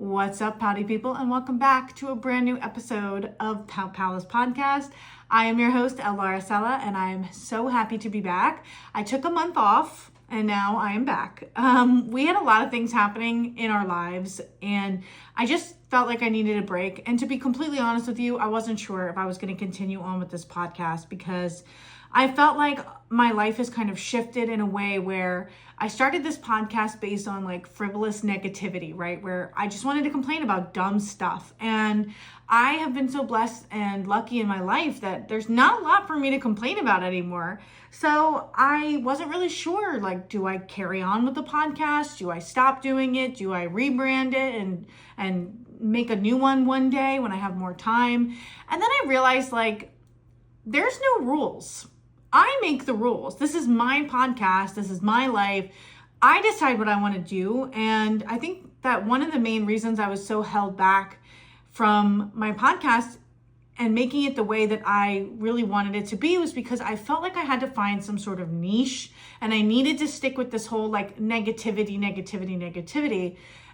What's up, Pouty people, and welcome back to a brand new episode of Pout Palace podcast. I am your host, Elle and I am so happy to be back. I took a month off, and now I am back. We had a lot of things happening in our lives, and I just felt like I needed a break. And to be completely honest with you, I wasn't sure if I was going to continue on with this podcast because I felt like my life has kind of shifted in a way where I started this podcast based on like frivolous negativity, right? Where I just wanted to complain about dumb stuff. And I have been so blessed and lucky in my life that there's not a lot for me to complain about anymore. So I wasn't really sure, like, do I carry on with the podcast? Do I stop doing it? Do I rebrand it and make a new one day when I have more time? And then I realized, like, there's no rules. I make the rules. This is my podcast. This is my life. I decide what I want to do. And I think that one of the main reasons I was so held back from my podcast and making it the way that I really wanted it to be was because I felt like I had to find some sort of niche and I needed to stick with this whole like negativity.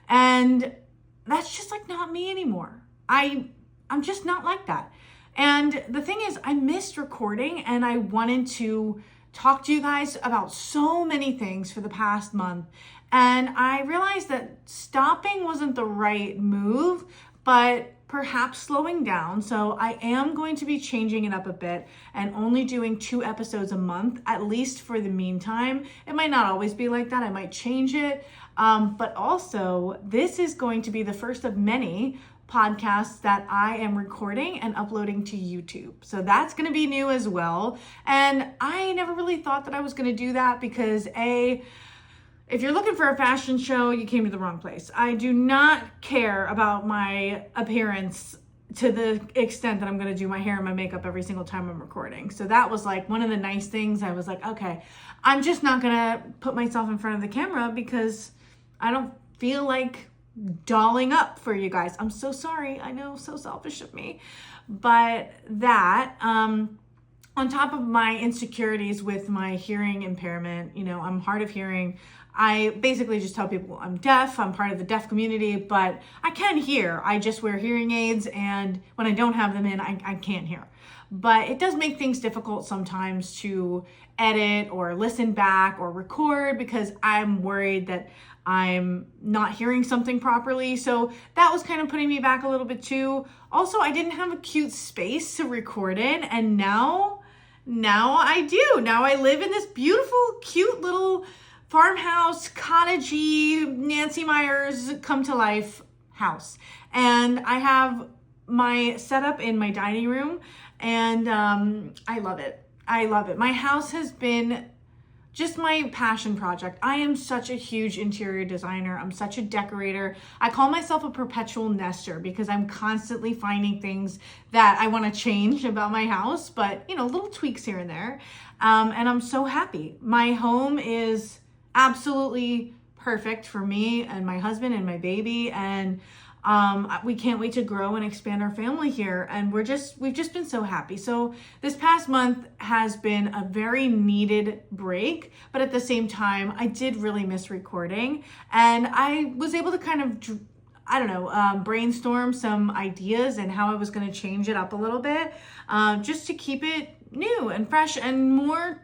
And that's just like not me anymore. I'm just not like that. And the thing is, I missed recording and I wanted to talk to you guys about so many things for the past month. And I realized that stopping wasn't the right move, but perhaps slowing down. So I am going to be changing it up a bit and only doing 2 episodes a month, at least for the meantime. It might not always be like that. I might change it. But also, this is going to be the first of many podcasts that I am recording and uploading to YouTube. So that's going to be new as well. And I never really thought that I was going to do that because if you're looking for a fashion show, you came to the wrong place. I do not care about my appearance to the extent that I'm going to do my hair and my makeup every single time I'm recording. So that was like one of the nice things. I was like, okay, I'm just not going to put myself in front of the camera because I don't feel like dolling up for you guys. I'm so sorry. I know, so selfish of me. But that, on top of my insecurities with my hearing impairment, I'm hard of hearing. I basically just tell people I'm deaf. I'm part of the deaf community, but I can hear. I just wear hearing aids, and when I don't have them in, I can't hear. But it does make things difficult sometimes to edit or listen back or record because I'm worried that I'm not hearing something properly. So that was kind of putting me back a little bit too. Also, I didn't have a cute space to record in, and now I do. Now I live in this beautiful, cute little farmhouse, cottagey, Nancy Meyers come to life house. And I have my setup in my dining room, and I love it. My house has been just my passion project. I am such a huge interior designer. I'm such a decorator. I call myself a perpetual nester because I'm constantly finding things that I want to change about my house, but little tweaks here and there. And I'm so happy. My home is absolutely perfect for me and my husband and my baby. And we can't wait to grow and expand our family here. And we've just been so happy. So this past month has been a very needed break, but at the same time, I did really miss recording. And I was able to kind of, brainstorm some ideas and how I was going to change it up a little bit, just to keep it new and fresh and more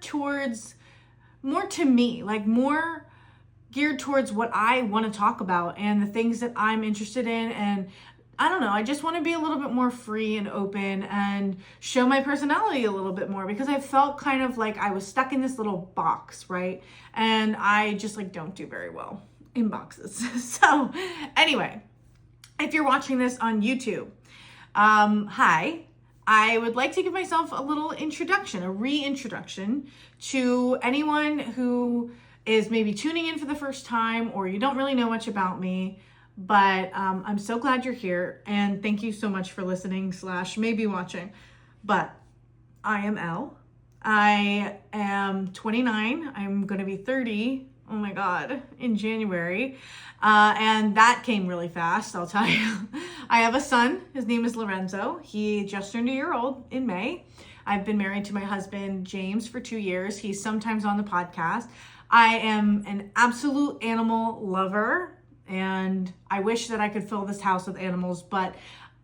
to me, like more geared towards what I want to talk about and the things that I'm interested in. And I don't know, I just want to be a little bit more free and open and show my personality a little bit more because I felt kind of like I was stuck in this little box, right? And I just don't do very well in boxes. So anyway, if you're watching this on YouTube, hi. I would like to give myself a little introduction, a reintroduction to anyone who is maybe tuning in for the first time or you don't really know much about me, but I'm so glad you're here and thank you so much for listening / maybe watching. But I am Elle. I am 29. I'm going to be 30. Oh my God, in January. And that came really fast, I'll tell you. I have a son. His name is Lorenzo. He just turned a year old in May. I've been married to my husband, James, for 2 years. He's sometimes on the podcast. I am an absolute animal lover. And I wish that I could fill this house with animals, but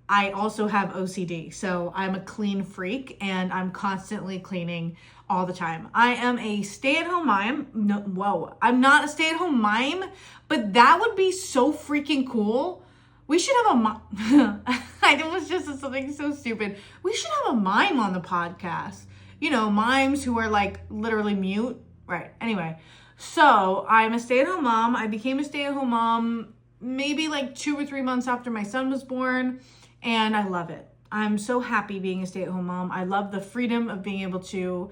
I also have OCD. So I'm a clean freak and I'm constantly cleaning all the time. I am a stay-at-home mime. No, whoa, I'm not a stay-at-home mime, but that would be so freaking cool. We should have a mime. I almost just said something so stupid. We should have a mime on the podcast. You know, mimes who are like literally mute. Right. Anyway, so I'm a stay-at-home mom. I became a stay-at-home mom maybe like 2 or 3 months after my son was born. And I love it. I'm so happy being a stay-at-home mom. I love the freedom of being able to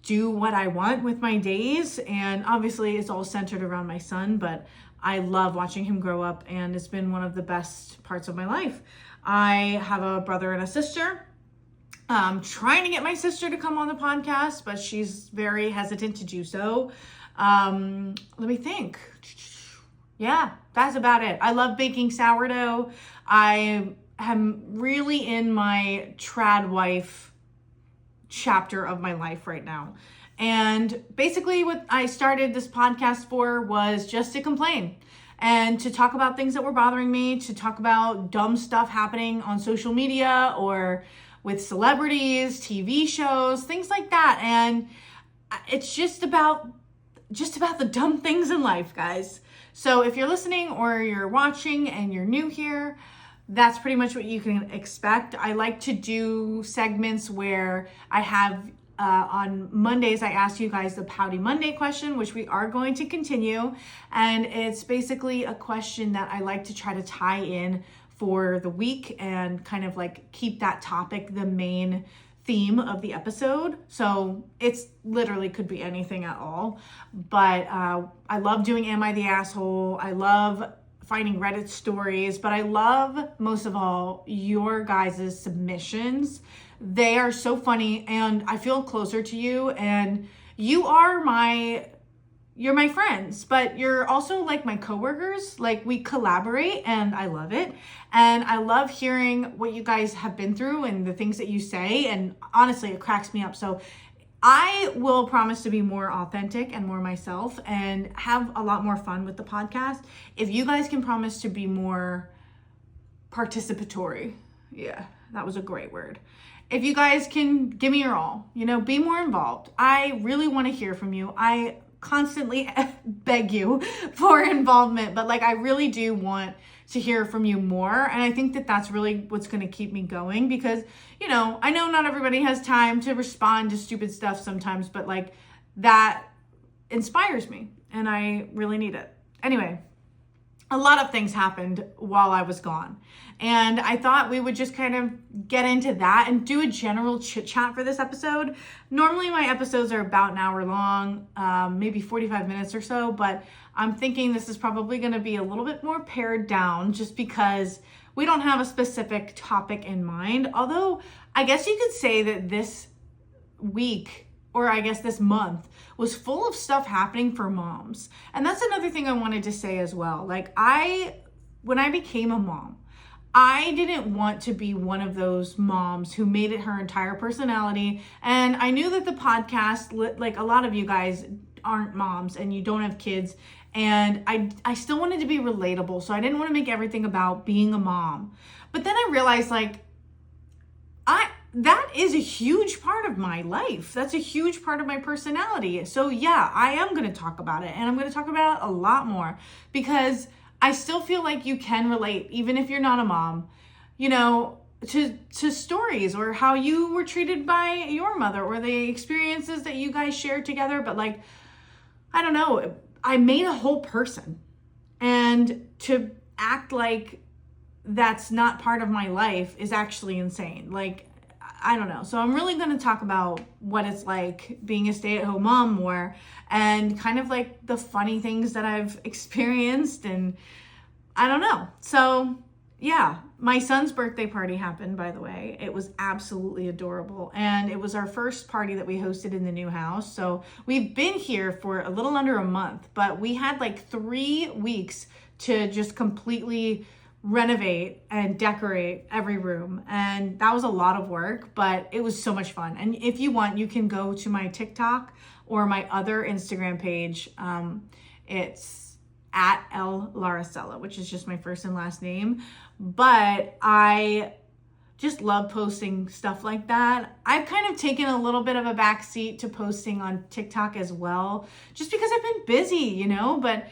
do what I want with my days. And obviously it's all centered around my son, but I love watching him grow up and it's been one of the best parts of my life. I have a brother and a sister. I'm trying to get my sister to come on the podcast, but she's very hesitant to do so. Let me think. Yeah, that's about it. I love baking sourdough. I am really in my trad wife chapter of my life right now. And basically what I started this podcast for was just to complain and to talk about things that were bothering me, to talk about dumb stuff happening on social media or with celebrities, TV shows, things like that. And it's just about the dumb things in life, guys. So if you're listening or you're watching and you're new here, that's pretty much what you can expect. I like to do segments where I have on Mondays, I ask you guys the Pouty Monday question, which we are going to continue. And it's basically a question that I like to try to tie in for the week and kind of like keep that topic the main theme of the episode. So it's literally could be anything at all. But I love doing Am I the Asshole? I love finding Reddit stories, but I love most of all your guys' submissions. They are so funny and I feel closer to you, and you're my friends, but you're also like my coworkers. Like we collaborate and I love it. And I love hearing what you guys have been through and the things that you say. And honestly, it cracks me up. So I will promise to be more authentic and more myself and have a lot more fun with the podcast. If you guys can promise to be more participatory. Yeah, that was a great word. If you guys can give me your all, be more involved. I really want to hear from you. I constantly beg you for involvement, but I really do want to hear from you more. And I think that that's really what's going to keep me going because, I know not everybody has time to respond to stupid stuff sometimes, but that inspires me and I really need it. Anyway, a lot of things happened while I was gone. And I thought we would just kind of get into that and do a general chit chat for this episode. Normally my episodes are about an hour long, maybe 45 minutes or so, but I'm thinking this is probably going to be a little bit more pared down just because we don't have a specific topic in mind. Although I guess you could say that this week, or I guess this month, was full of stuff happening for moms. And that's another thing I wanted to say as well. When I became a mom, I didn't want to be one of those moms who made it her entire personality. And I knew that the podcast, a lot of you guys aren't moms and you don't have kids. And I still wanted to be relatable. So I didn't want to make everything about being a mom. But then I realized that is a huge part of my life. That's a huge part of my personality. So yeah, I am going to talk about it and I'm going to talk about it a lot more because I still feel like you can relate, even if you're not a mom, to stories or how you were treated by your mother or the experiences that you guys shared together. But I don't know, I made a whole person, and to act like that's not part of my life is actually insane. I don't know. So I'm really going to talk about what it's like being a stay-at-home mom more and kind of the funny things that I've experienced, and I don't know. So yeah, my son's birthday party happened, by the way. It was absolutely adorable. And it was our first party that we hosted in the new house. So we've been here for a little under a month, but we had 3 weeks to just completely renovate and decorate every room, and that was a lot of work, but it was so much fun. And if you want, you can go to my TikTok or my other Instagram page. at Elle Laricella, which is just my first and last name. But I just love posting stuff like that. I've kind of taken a little bit of a backseat to posting on TikTok as well, just because I've been busy, but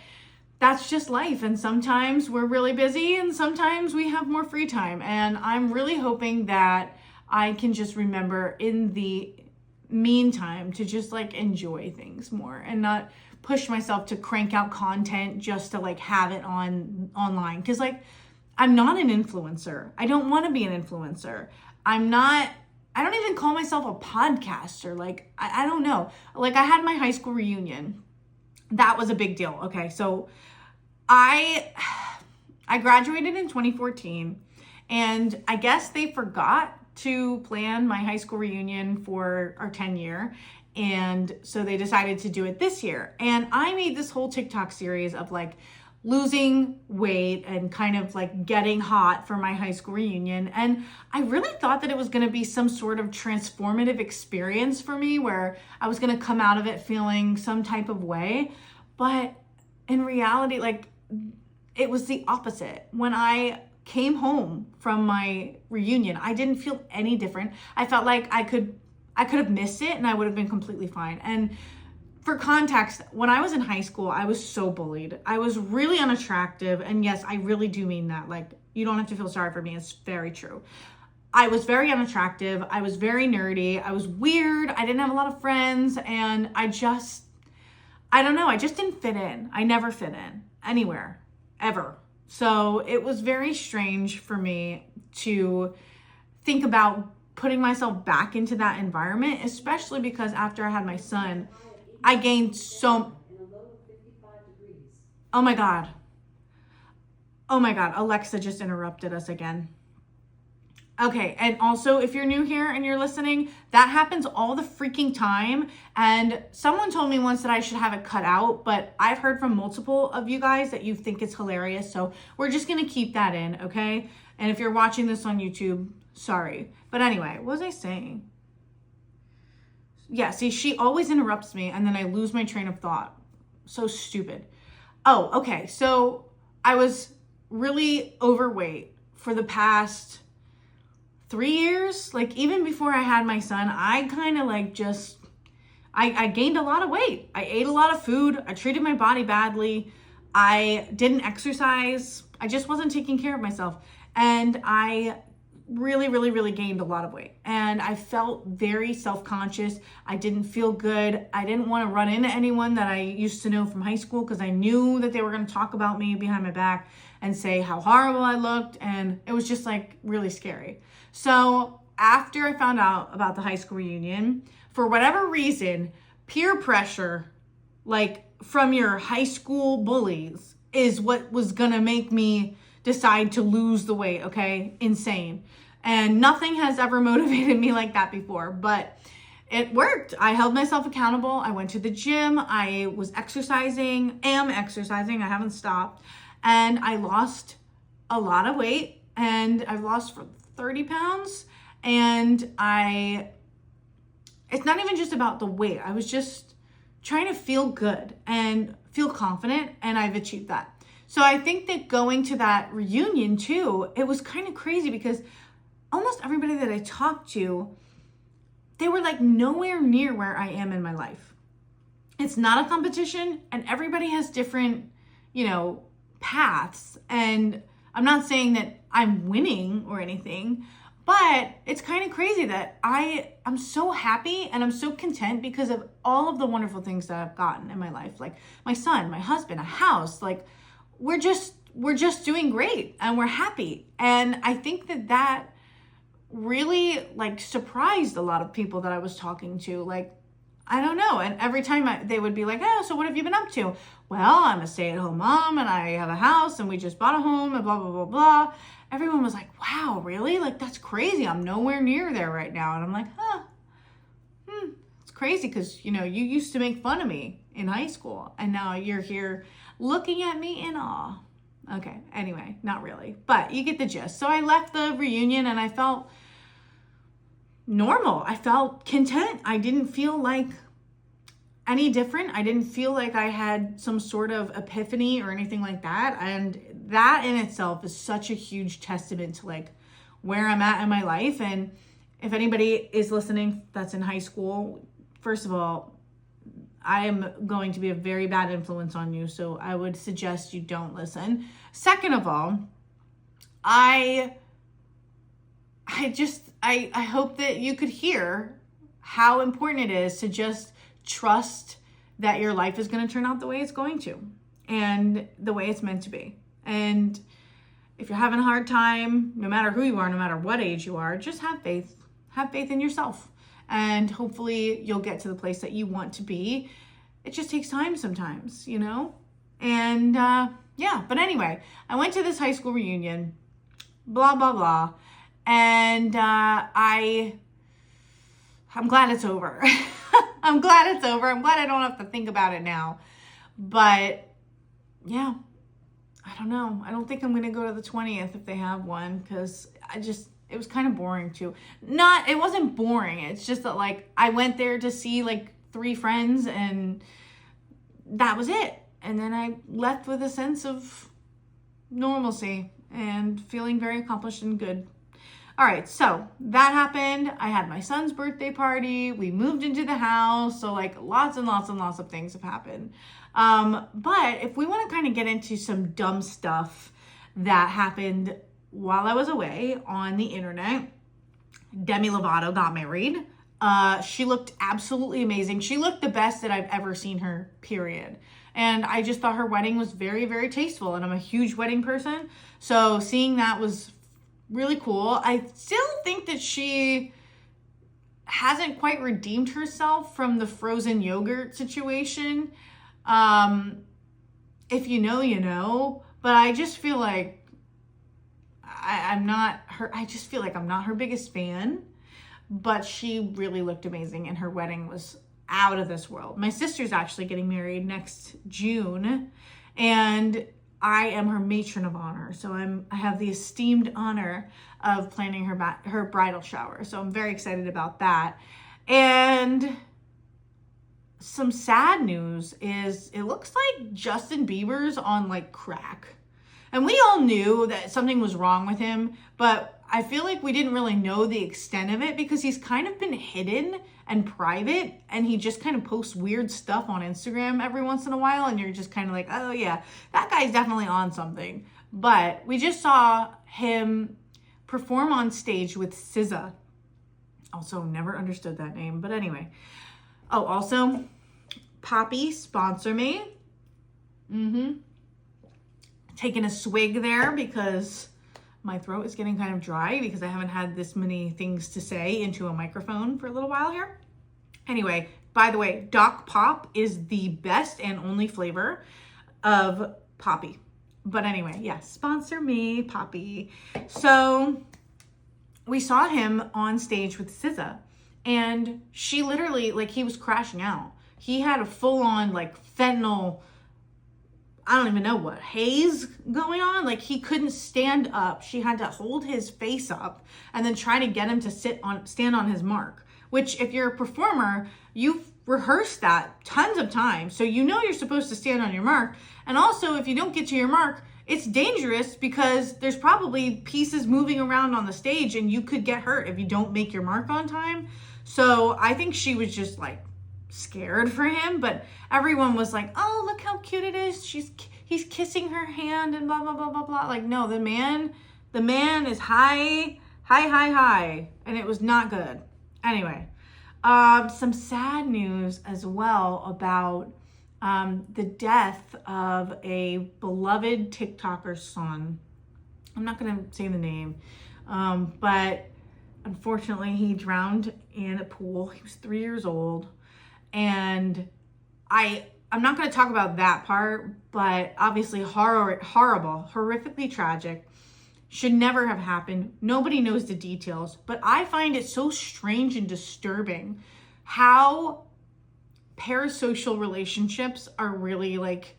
that's just life. And sometimes we're really busy and sometimes we have more free time. And I'm really hoping that I can just remember in the meantime to just like enjoy things more and not push myself to crank out content just to like have it online. Cause like, I'm not an influencer. I don't want to be an influencer. I don't even call myself a podcaster. Like, I don't know. Like I had my high school reunion. That was a big deal. Okay. So I graduated in 2014 and I guess they forgot to plan my high school reunion for our 10 year. And so they decided to do it this year. And I made this whole TikTok series of like losing weight and kind of like getting hot for my high school reunion. And I really thought that it was going to be some sort of transformative experience for me where I was going to come out of it feeling some type of way. But in reality, like it was the opposite. When I came home from my reunion, I didn't feel any different. I felt like I could have missed it and I would have been completely fine. And for context, when I was in high school, I was so bullied. I was really unattractive. And yes, I really do mean that. Like, you don't have to feel sorry for me. It's very true. I was very unattractive. I was very nerdy. I was weird. I didn't have a lot of friends. And I don't know. I just didn't fit in. I never fit in anywhere, ever. So it was very strange for me to think about putting myself back into that environment, especially because after I had my son, I gained oh my God. Alexa just interrupted us again. Okay, and also if you're new here and you're listening, that happens all the freaking time. And someone told me once that I should have it cut out, but I've heard from multiple of you guys that you think it's hilarious. So we're just gonna keep that in, okay? And if you're watching this on YouTube, sorry. But anyway, what was I saying? Yeah, see, she always interrupts me and then I lose my train of thought. So stupid. Oh, okay. So I was really overweight for the past 3 years. Like even before I had my son, I kind of like I gained a lot of weight. I ate a lot of food. I treated my body badly. I didn't exercise. I just wasn't taking care of myself. And I really gained a lot of weight. And I felt very self-conscious. I didn't feel good. I didn't want to run into anyone that I used to know from high school because I knew that they were going to talk about me behind my back and say how horrible I looked. And it was just like really scary. So after I found out about the high school reunion, for whatever reason, peer pressure, like from your high school bullies, is what was going to make me decide to lose the weight, okay? Insane. And nothing has ever motivated me like that before, but it worked. I held myself accountable. I went to the gym. I was exercising, I haven't stopped. And I lost a lot of weight and I've lost 30 pounds. And it's not even just about the weight. I was just trying to feel good and feel confident, and I've achieved that. So I think that going to that reunion too, it was kind of crazy because almost everybody that I talked to, they were like nowhere near where I am in my life. It's not a competition and everybody has different, paths. And I'm not saying that I'm winning or anything, but it's kind of crazy that I'm so happy and I'm so content because of all of the wonderful things that I've gotten in my life. Like my son, my husband, a house, like we're just doing great and we're happy. And I think that really like surprised a lot of people that I was talking to. Like, I don't know. And every time they would be like, oh, so what have you been up to? Well, I'm a stay-at-home mom and I have a house and we just bought a home and blah, blah, blah, blah. Everyone was like, wow, really? Like, that's crazy. I'm nowhere near there right now. And I'm like, it's crazy because, you used to make fun of me in high school and now you're here looking at me in awe. Okay, anyway, not really, but you get the gist. So I left the reunion and I felt normal. I felt content. I didn't feel like any different. I didn't feel like I had some sort of epiphany or anything like that. And that in itself is such a huge testament to like where I'm at in my life. And if anybody is listening that's in high school, first of all, I am going to be a very bad influence on you. So I would suggest you don't listen. Second of all, I hope that you could hear how important it is to just trust that your life is going to turn out the way it's going to and the way it's meant to be. And if you're having a hard time, no matter who you are, no matter what age you are, just have faith. Have faith in yourself. And hopefully you'll get to the place that you want to be. It just takes time sometimes, you know? And yeah, but anyway, I went to this high school reunion, blah, blah, blah. And I'm glad it's over. I'm glad it's over. I'm glad I don't have to think about it now. But yeah, I don't know. I don't think I'm going to go to the 20th if they have one, because it was kind of boring too. It wasn't boring. It's just that like I went there to see like 3 friends and that was it. And then I left with a sense of normalcy and feeling very accomplished and good. All right, so that happened. I had my son's birthday party. We moved into the house. So like lots and lots and lots of things have happened. But if we want to kind of get into some dumb stuff that happened while I was away on the internet, Demi Lovato got married. She looked absolutely amazing. She looked the best that I've ever seen her, period. And I just thought her wedding was very, very tasteful. And I'm a huge wedding person. So seeing that was really cool. I still think that she hasn't quite redeemed herself from the frozen yogurt situation. If you know, you know. But I just feel like I'm not her biggest fan. But she really looked amazing and her wedding was out of this world. My sister's actually getting married next June and I am her matron of honor. So I have the esteemed honor of planning her bridal shower. So I'm very excited about that. And some sad news is it looks like Justin Bieber's on like crack. And we all knew that something was wrong with him, but I feel like we didn't really know the extent of it because he's kind of been hidden and private and he just kind of posts weird stuff on Instagram every once in a while and you're just kind of like, oh yeah, that guy's definitely on something. But we just saw him perform on stage with SZA. Also never understood that name, but anyway. Oh, also, Poppy, sponsor me. Taking a swig there because my throat is getting kind of dry because I haven't had this many things to say into a microphone for a little while here. Anyway, by the way, Doc Pop is the best and only flavor of Poppy. But anyway, yeah, sponsor me, Poppy. So we saw him on stage with SZA and she literally, like he was crashing out. He had a full-on like fentanyl, I don't even know what, haze going on. Like he couldn't stand up. She had to hold his face up and then try to get him to stand on his mark, which if you're a performer, you've rehearsed that tons of times. So you know you're supposed to stand on your mark. And also if you don't get to your mark, it's dangerous because there's probably pieces moving around on the stage and you could get hurt if you don't make your mark on time. So I think she was just like scared for him, but everyone was like, oh, look how cute it is. He's kissing her hand and blah, blah, blah, blah, blah. Like, no, the man is high, and it was not good. Anyway, some sad news as well about the death of a beloved TikToker's son. I'm not going to say the name, but unfortunately he drowned in a pool. He was 3 years old. And I'm not going to talk about that part, but obviously horrible, horrifically tragic, should never have happened. Nobody knows the details, but I find it so strange and disturbing how parasocial relationships are really like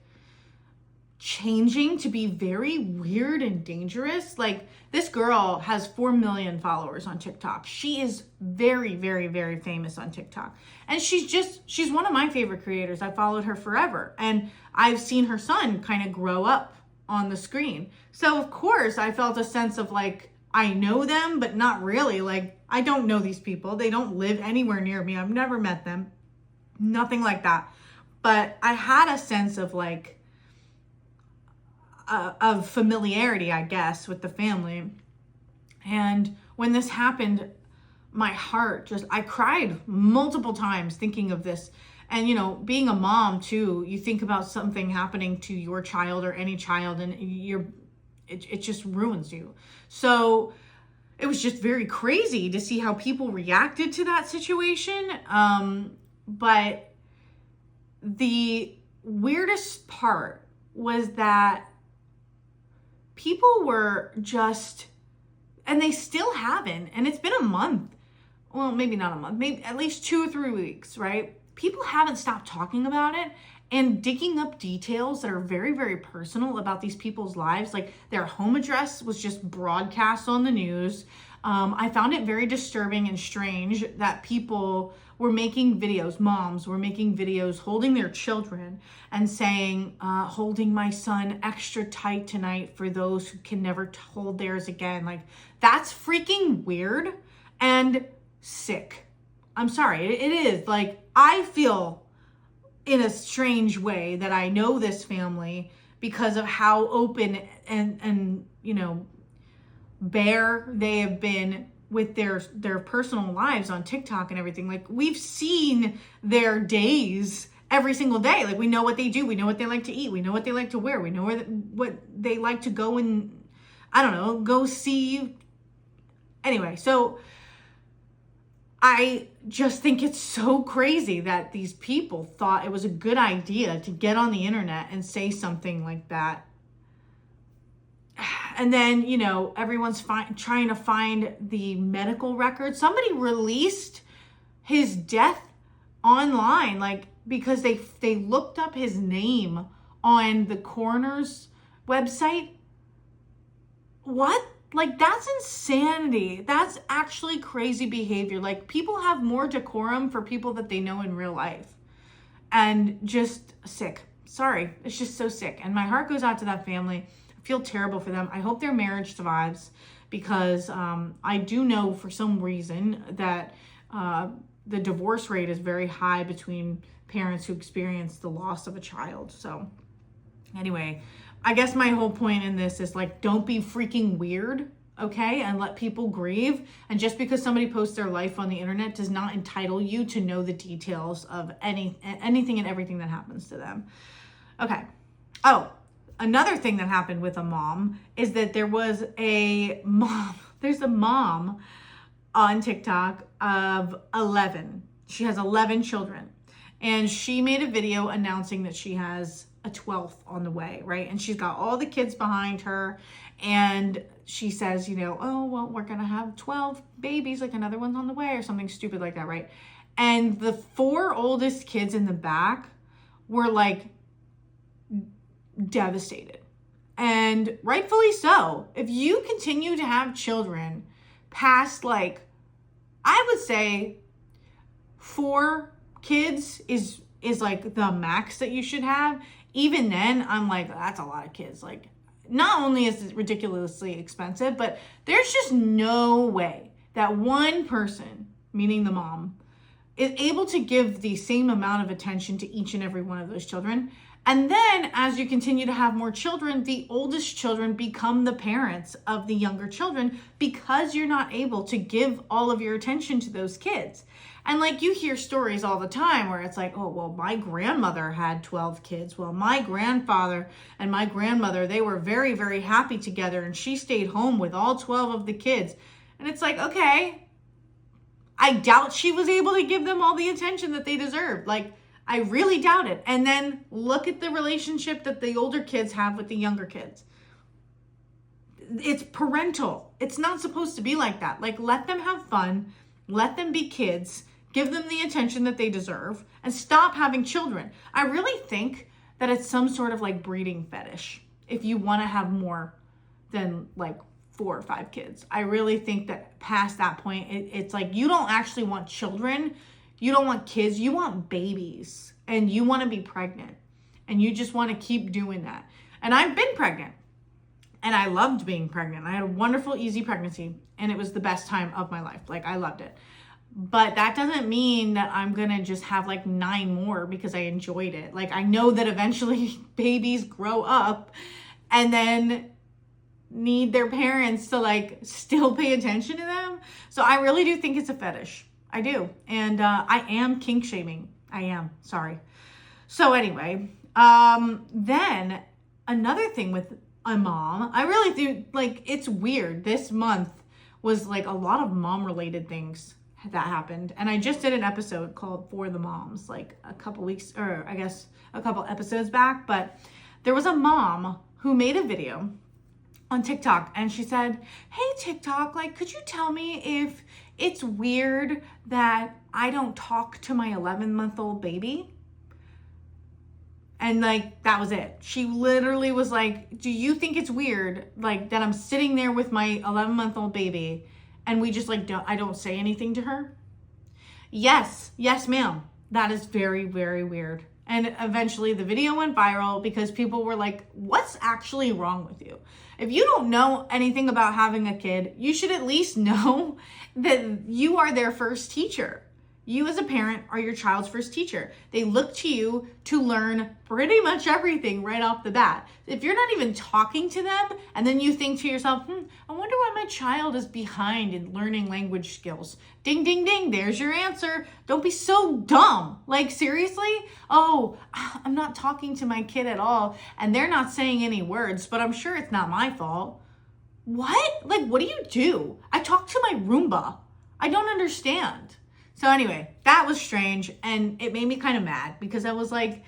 changing to be very weird and dangerous. Like, this girl has 4 million followers on TikTok. She is very, very, very famous on TikTok. And she's one of my favorite creators. I followed her forever. And I've seen her son kind of grow up on the screen. So of course I felt a sense of like, I know them, but not really. Like, I don't know these people. They don't live anywhere near me. I've never met them. Nothing like that. But I had a sense of like, of familiarity, I guess, with the family. And when this happened, my heart I cried multiple times thinking of this. And, you know, being a mom too, you think about something happening to your child or any child, and it just ruins you. So it was just very crazy to see how people reacted to that situation. But the weirdest part was that people were just, and they still haven't, and it's been a month. Well, maybe not a month, maybe at least 2 or 3 weeks, right? People haven't stopped talking about it and digging up details that are very, very personal about these people's lives. Like, their home address was just broadcast on the news. I found it very disturbing and strange that people were making videos, moms were making videos holding their children and saying, holding my son extra tight tonight for those who can never hold theirs again. Like, that's freaking weird and sick. I'm sorry, it is. Like, I feel in a strange way that I know this family because of how open and you know, bare they have been with their personal lives on TikTok and everything. Like, we've seen their days every single day. Like, we know what they do. We know what they like to eat. We know what they like to wear. We know what they like to go and, I don't know, go see. Anyway, so I just think it's so crazy that these people thought it was a good idea to get on the internet and say something like that. And then, you know, everyone's trying to find the medical record. Somebody released his death online, like, because they looked up his name on the coroner's website. What? Like, that's insanity. That's actually crazy behavior. Like, people have more decorum for people that they know in real life. And just sick. Sorry. It's just so sick. And my heart goes out to that family. I feel terrible for them. I hope their marriage survives, because I do know for some reason that the divorce rate is very high between parents who experience the loss of a child. So anyway, I guess my whole point in this is, like, don't be freaking weird, okay? And let people grieve. And just because somebody posts their life on the internet does not entitle you to know the details of anything and everything that happens to them. Okay. Oh, another thing that happened with a mom is that there's a mom on TikTok of 11. She has 11 children. And she made a video announcing that she has a 12th on the way, right? And she's got all the kids behind her. And she says, you know, oh, well, we're going to have 12 babies, like another one's on the way or something stupid like that, right? And the 4 oldest kids in the back were like devastated. And rightfully so. If you continue to have children past, like, I would say 4 kids is like the max that you should have. Even then, I'm like, that's a lot of kids. Like, not only is it ridiculously expensive, but there's just no way that one person, meaning the mom, is able to give the same amount of attention to each and every one of those children. And then as you continue to have more children, the oldest children become the parents of the younger children because you're not able to give all of your attention to those kids. And like, you hear stories all the time where it's like, oh, well, my grandmother had 12 kids. Well, my grandfather and my grandmother, they were very, very happy together, and she stayed home with all 12 of the kids. And it's like, okay, I doubt she was able to give them all the attention that they deserved. Like, I really doubt it. And then look at the relationship that the older kids have with the younger kids. It's parental. It's not supposed to be like that. Like, let them have fun. Let them be kids. Give them the attention that they deserve. And stop having children. I really think that it's some sort of like breeding fetish if you want to have more than like 4 or 5 kids. I really think that past that point, it's like you don't actually want children. You don't want kids. You want babies, and you want to be pregnant, and you just want to keep doing that. And I've been pregnant, and I loved being pregnant. I had a wonderful, easy pregnancy, and it was the best time of my life. Like, I loved it. But that doesn't mean that I'm going to just have like 9 more because I enjoyed it. Like, I know that eventually babies grow up and then need their parents to like still pay attention to them. So I really do think it's a fetish. I do. And I am kink shaming. I am. Sorry. So anyway, then another thing with a mom, I really do like, it's weird. This month was like a lot of mom related things that happened. And I just did an episode called For the Moms, like a couple weeks, or I guess a couple episodes back. But there was a mom who made a video on TikTok, and she said, hey TikTok, like, could you tell me if it's weird that I don't talk to my 11-month-old baby? And like, that was it. She literally was like, do you think it's weird, like, that I'm sitting there with my 11-month-old baby and we just like, I don't say anything to her? Yes, ma'am. That is very, very weird. And eventually the video went viral because people were like, what's actually wrong with you? If you don't know anything about having a kid, you should at least know that you are their first teacher. You as a parent are your child's first teacher. They look to you to learn pretty much everything right off the bat. If you're not even talking to them and then you think to yourself, I wonder why my child is behind in learning language skills. Ding, ding, ding. There's your answer. Don't be so dumb. Like, seriously? Oh, I'm not talking to my kid at all and they're not saying any words, but I'm sure it's not my fault. What? Like, what do you do? I talk to my Roomba. I don't understand. So anyway, that was strange, and it made me kind of mad because I was like,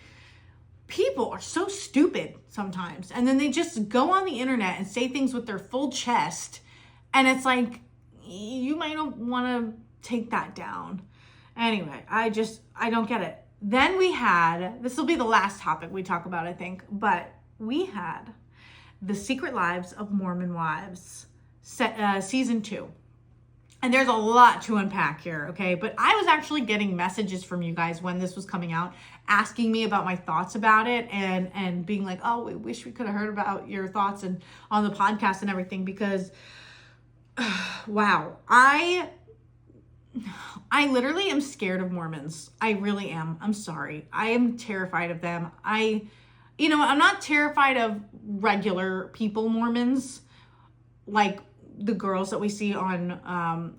people are so stupid sometimes. And then they just go on the internet and say things with their full chest. And it's like, you might want to take that down. Anyway, I don't get it. Then we had, this will be the last topic we talk about, I think, but we had The Secret Lives of Mormon Wives, season 2. And there's a lot to unpack here, okay? But I was actually getting messages from you guys when this was coming out, asking me about my thoughts about it and being like, oh, we wish we could have heard about your thoughts and on the podcast and everything because, wow, I literally am scared of Mormons. I really am. I'm sorry. I am terrified of them. I'm not terrified of regular people Mormons, like the girls that we see on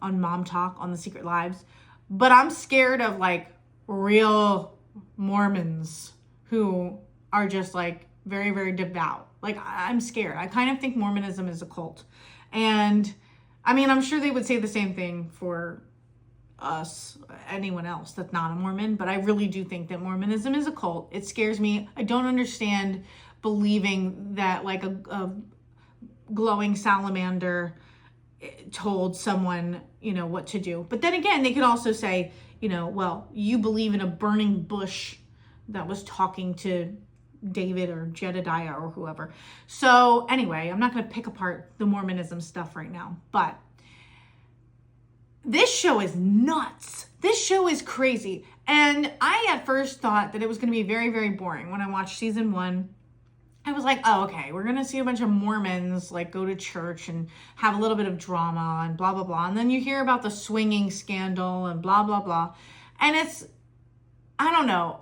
Mom Talk on The Secret Lives, but I'm scared of like real Mormons who are just like very, very devout. Like, I'm scared. I kind of think Mormonism is a cult. And I mean, I'm sure they would say the same thing for us, anyone else that's not a Mormon, but I really do think that Mormonism is a cult. It scares me. I don't understand believing that like a glowing salamander told someone, what to do. But then again, they could also say, well, you believe in a burning bush that was talking to David or Jedediah or whoever. So anyway, I'm not going to pick apart the Mormonism stuff right now, but this show is nuts. This show is crazy. And I at first thought that it was going to be very, very boring. When I watched season 1, I was like, oh, okay, we're going to see a bunch of Mormons like go to church and have a little bit of drama and blah, blah, blah. And then you hear about the swinging scandal and blah, blah, blah. And I don't know.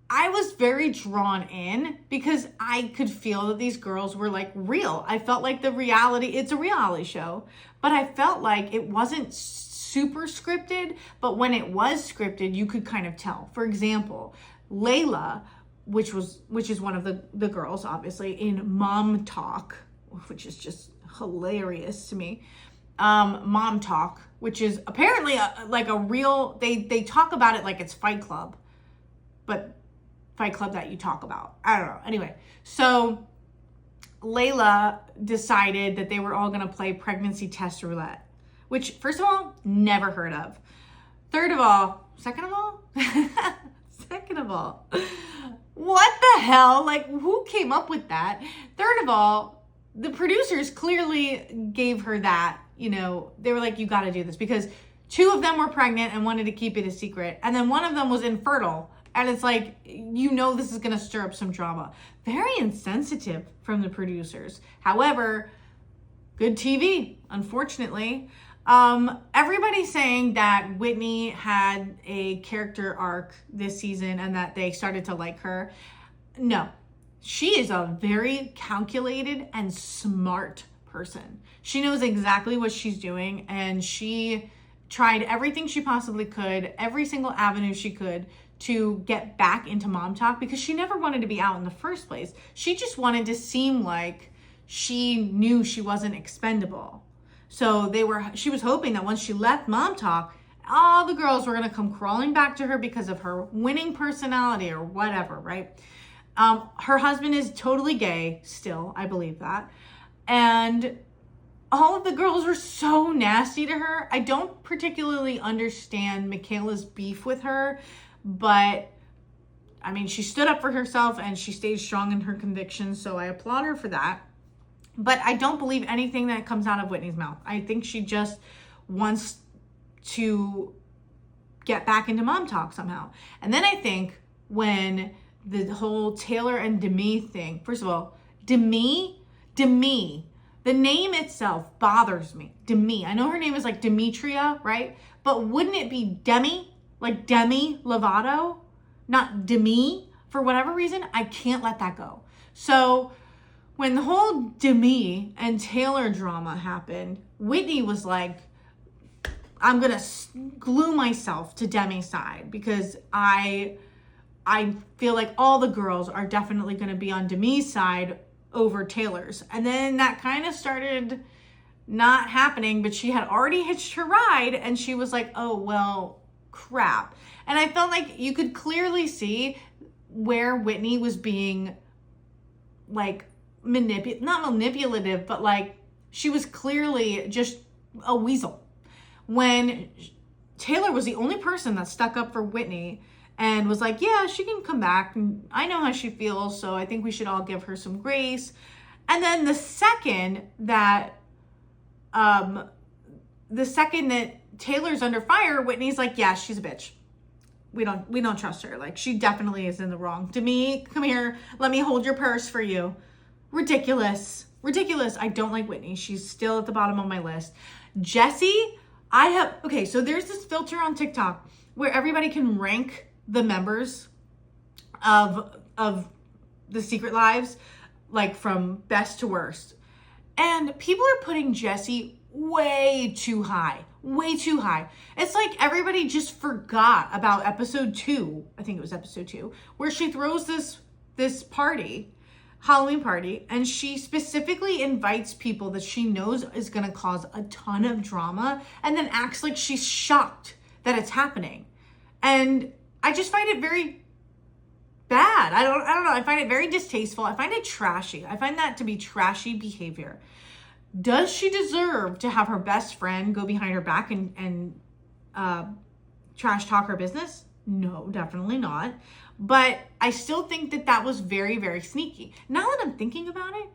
I was very drawn in because I could feel that these girls were like real. I felt like it's a reality show, but I felt like it wasn't super scripted, but when it was scripted, you could kind of tell. For example, Layla, which is one of the girls, obviously, in Mom Talk, which is just hilarious to me. Mom Talk, which is apparently like a real, they talk about it like it's Fight Club, but Fight Club that you talk about. I don't know. Anyway, so Layla decided that they were all going to play pregnancy test roulette, which, first of all, never heard of. Second of all, what the hell? Like, who came up with that? Third of all, the producers clearly gave her that, they were like, you got to do this, because 2 of them were pregnant and wanted to keep it a secret. And then one of them was infertile. And it's like, this is going to stir up some drama. Very insensitive from the producers. However, good TV, unfortunately. Everybody's saying that Whitney had a character arc this season and that they started to like her. No, she is a very calculated and smart person. She knows exactly what she's doing, and she tried everything she possibly could, every single avenue she could, to get back into Mom Talk, because she never wanted to be out in the first place. She just wanted to seem like she knew she wasn't expendable. So she was hoping that once she left Mom Talk, all the girls were going to come crawling back to her because of her winning personality or whatever, right? Her husband is totally gay still, I believe that. And all of the girls were so nasty to her. I don't particularly understand Michaela's beef with her, but I mean, she stood up for herself and she stayed strong in her convictions, so I applaud her for that. But I don't believe anything that comes out of Whitney's mouth. I think she just wants to get back into Mom Talk somehow. And then I think when the whole Taylor and Demi thing, first of all, Demi, the name itself bothers me. Demi. I know her name is like Demetria, right? But wouldn't it be Demi? Like Demi Lovato? Not Demi? For whatever reason, I can't let that go. So when the whole Demi and Taylor drama happened, Whitney was like, I'm going to glue myself to Demi's side, because I feel like all the girls are definitely going to be on Demi's side over Taylor's. And then that kind of started not happening, but she had already hitched her ride and she was like, oh, well, crap. And I felt like you could clearly see where Whitney was being like not manipulative, but like she was clearly just a weasel. When Taylor was the only person that stuck up for Whitney and was like, yeah, she can come back. And I know how she feels, so I think we should all give her some grace. And then the second that Taylor's under fire, Whitney's like, yeah, she's a bitch. We don't trust her. Like, she definitely is in the wrong. Demi, come here. Let me hold your purse for you. Ridiculous. I don't like Whitney. She's still at the bottom of my list. Jessie, so there's this filter on TikTok where everybody can rank the members of the Secret Lives, like from best to worst. And people are putting Jessie way too high. It's like everybody just forgot about episode 2. I think it was episode 2, where she throws this party, Halloween party, and she specifically invites people that she knows is going to cause a ton of drama, and then acts like she's shocked that it's happening. And I just find it very bad. I don't know. I find it very distasteful. I find it trashy. I find that to be trashy behavior. Does she deserve to have her best friend go behind her back and trash talk her business? No, definitely not. But I still think that was very, very sneaky. Now that I'm thinking about it,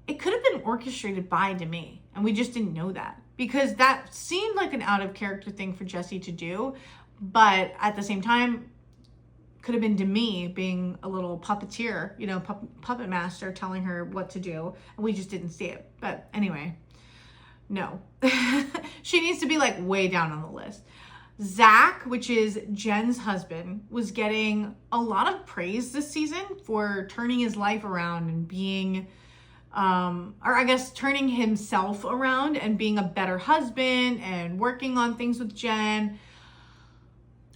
it could have been orchestrated by Demi, and we just didn't know that, because that seemed like an out of character thing for Jessie to do. But at the same time, could have been Demi being a little puppeteer, puppet master, telling her what to do, and we just didn't see it. But anyway, no. She needs to be like way down on the list. Zach, which is Jen's husband, was getting a lot of praise this season for turning his life around and being, turning himself around and being a better husband and working on things with Jen.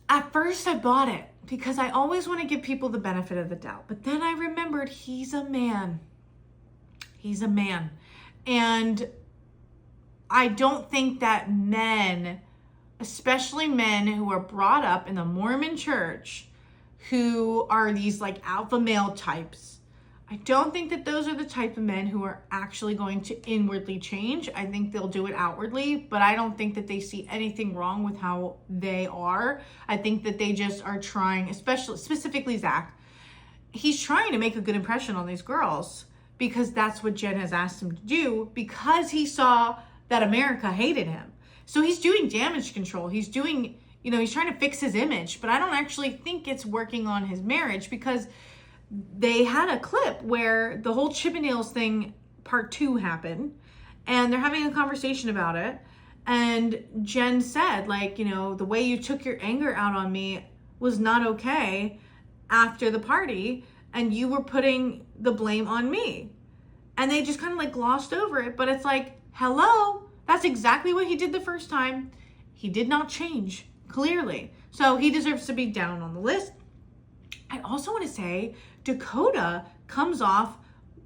At first, I bought it because I always want to give people the benefit of the doubt. But then I remembered he's a man. And I don't think that men, especially men who are brought up in the Mormon church, who are these like alpha male types, I don't think that those are the type of men who are actually going to inwardly change. I think they'll do it outwardly, but I don't think that they see anything wrong with how they are. I think that they just are trying, specifically Zach, he's trying to make a good impression on these girls because that's what Jen has asked him to do, because he saw that America hated him. So he's doing damage control. He's doing, he's trying to fix his image, but I don't actually think it's working on his marriage, because they had a clip where the whole Chippendales thing, part 2, happened, and they're having a conversation about it. And Jen said, like, the way you took your anger out on me was not okay after the party, and you were putting the blame on me. And they just kind of like glossed over it, but it's like, hello, that's exactly what he did the first time. He did not change, clearly. So he deserves to be down on the list. I also want to say Dakota comes off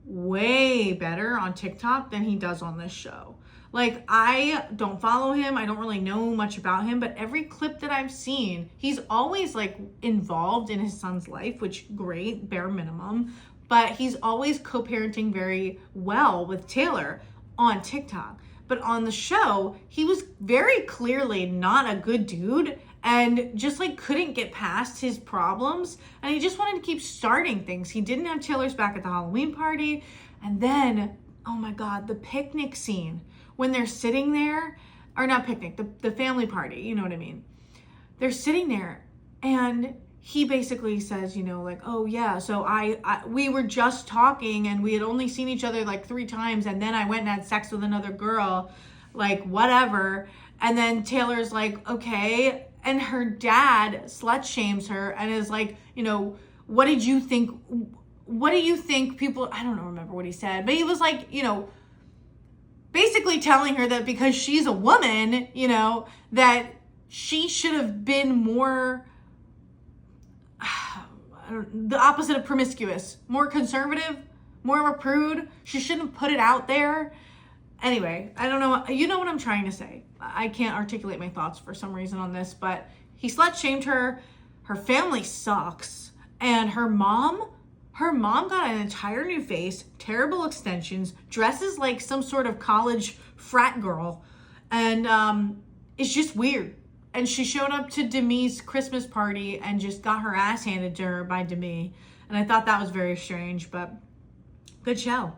way better on TikTok than he does on this show. Like, I don't follow him. I don't really know much about him, but every clip that I've seen, he's always like involved in his son's life, which great, bare minimum, but he's always co-parenting very well with Taylor on TikTok. But on the show, he was very clearly not a good dude and just like couldn't get past his problems. And he just wanted to keep starting things. He didn't have Taylor's back at the Halloween party. And then, oh my God, the picnic scene when they're sitting there, or not picnic, the family party, you know what I mean? They're sitting there and he basically says, like, oh yeah, so we were just talking and we had only seen each other like 3 times, and then I went and had sex with another girl, like whatever. And then Taylor's like, okay. And her dad slut shames her and is like, what do you think people, I don't remember what he said, but he was like, basically telling her that because she's a woman, that she should have been more, the opposite of promiscuous, more conservative, more of a prude. She shouldn't put it out there. Anyway, I don't know. You know what I'm trying to say. I can't articulate my thoughts for some reason on this, but he slut shamed her. Her family sucks. And her mom got an entire new face, terrible extensions, dresses like some sort of college frat girl. And it's just weird. And she showed up to Demi's Christmas party and just got her ass handed to her by Demi. And I thought that was very strange, but good show.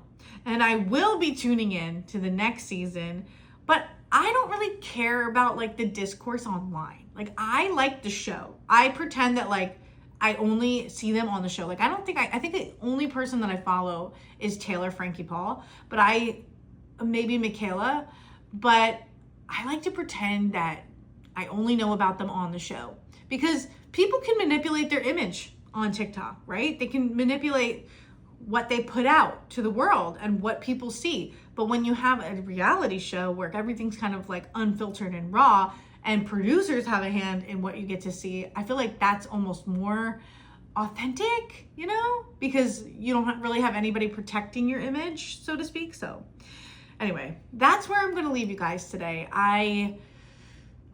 And I will be tuning in to the next season, but I don't really care about like the discourse online. Like, I like the show. I pretend that like I only see them on the show. Like, I think the only person that I follow is Taylor, Frankie Paul, but maybe Michaela, but I like to pretend that I only know about them on the show, because people can manipulate their image on TikTok, right? They can manipulate what they put out to the world and what people see. But when you have a reality show where everything's kind of like unfiltered and raw, and producers have a hand in what you get to see, I feel like that's almost more authentic, because you don't really have anybody protecting your image, so to speak. So anyway, that's where I'm going to leave you guys today.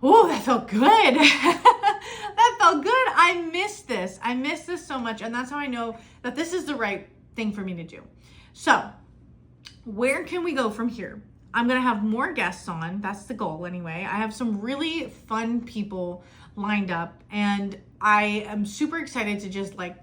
Oh, that felt good. That felt good. I missed this. I missed this so much. And that's how I know that this is the right thing for me to do. So where can we go from here? I'm going to have more guests on. That's the goal anyway. I have some really fun people lined up, and I am super excited to just like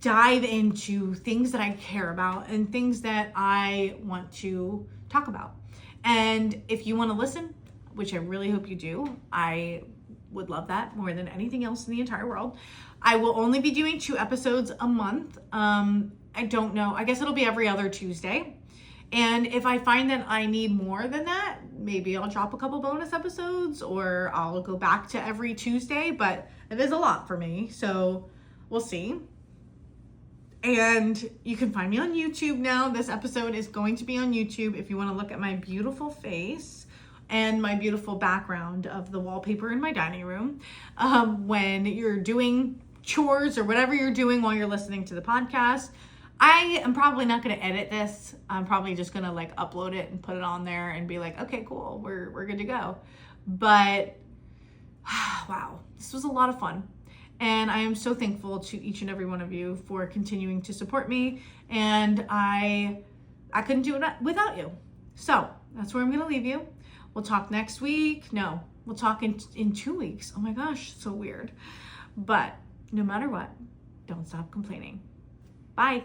dive into things that I care about and things that I want to talk about. And if you want to listen, which I really hope you do, I would love that more than anything else in the entire world. I will only be doing 2 episodes a month. I don't know. I guess it'll be every other Tuesday. And if I find that I need more than that, maybe I'll drop a couple bonus episodes, or I'll go back to every Tuesday, but it is a lot for me. So we'll see. And you can find me on YouTube now. This episode is going to be on YouTube if you want to look at my beautiful face and my beautiful background of the wallpaper in my dining room when you're doing chores or whatever you're doing while you're listening to the podcast. I am probably not going to edit this. I'm probably just going to like upload it and put it on there and be like, okay, cool, we're good to go. But wow, this was a lot of fun. And I am so thankful to each and every one of you for continuing to support me. And I couldn't do it without you. So that's where I'm going to leave you. We'll talk next week. No, we'll talk in 2 weeks. Oh my gosh, so weird. But no matter what, don't stop complaining. Bye.